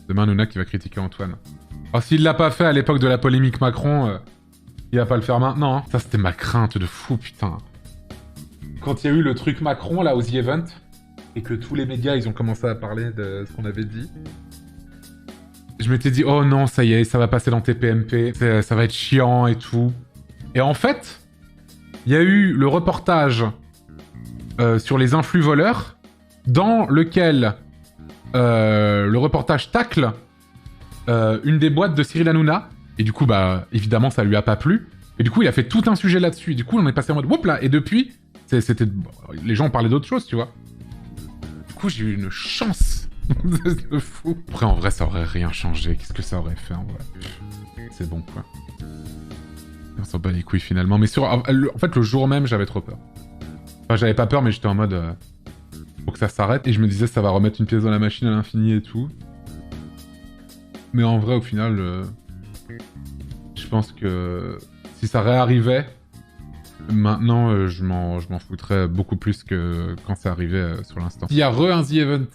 Demain, Nouna qui va critiquer Antoine. Alors, s'il l'a pas fait à l'époque de la polémique Macron, il va pas le faire maintenant. Hein. Ça, c'était ma crainte de fou, putain. Quand il y a eu le truc Macron, là, aux The Event, et que tous les médias, ils ont commencé à parler de ce qu'on avait dit, je m'étais dit, oh non, ça y est, ça va passer dans TPMP, ça va être chiant et tout. Et en fait, il y a eu le reportage sur les influx voleurs, dans lequel le reportage tacle une des boîtes de Cyril Hanouna, et du coup, bah, évidemment, ça lui a pas plu. Et du coup, il a fait tout un sujet là-dessus. Et du coup, on est passé en mode, whoop là, et depuis, c'était... les gens parlaient d'autres choses, tu vois. Du coup, j'ai eu une chance de fou. Après, en vrai, ça aurait rien changé. Qu'est-ce que ça aurait fait, en vrai? C'est bon, quoi. On s'en bat les couilles, finalement. Mais en fait, le jour même, j'avais trop peur. Enfin, j'avais pas peur, mais j'étais en mode... faut que ça s'arrête. Et je me disais, ça va remettre une pièce dans la machine à l'infini et tout. Mais en vrai, au final... je pense que... si ça réarrivait... maintenant, je m'en foutrais beaucoup plus que quand c'est arrivé sur l'instant. S'il y a un The Event,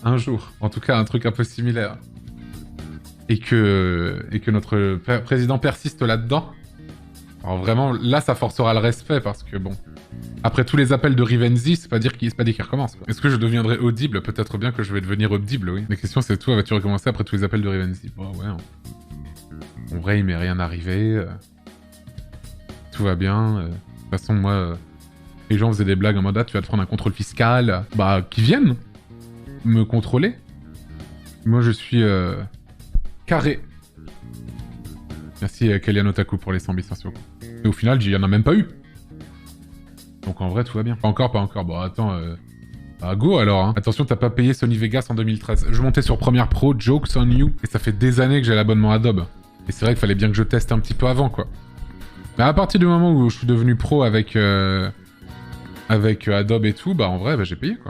un jour, en tout cas un truc un peu similaire, et que notre président persiste là-dedans, alors vraiment, là, ça forcera le respect, parce que bon... après tous les appels de Rivenzi, c'est pas dire qu'il recommence. Est-ce que je deviendrai audible? Peut-être bien que je vais devenir audible, oui. La question, c'est toi, vas-tu recommencer après tous les appels de Rivenzi? Bon, ouais. En vrai, il m'est rien arrivé. Tout va bien. De toute façon, moi, les gens faisaient des blagues en mode « ah, tu vas te prendre un contrôle fiscal ». Bah, qu'ils viennent me contrôler. Moi, je suis carré. Merci Kellyanne Otaku pour les 100 bits sociaux. Et au final, il y en a même pas eu. Donc en vrai, tout va bien. Pas encore. Bon, attends... bah, go alors, hein. Attention, t'as pas payé Sony Vegas en 2013. Je montais sur Premiere Pro, Jokes on You, et ça fait des années que j'ai l'abonnement Adobe. Et c'est vrai qu'il fallait bien que je teste un petit peu avant, quoi. Mais à partir du moment où je suis devenu pro avec Adobe et tout, bah en vrai, bah, j'ai payé, quoi.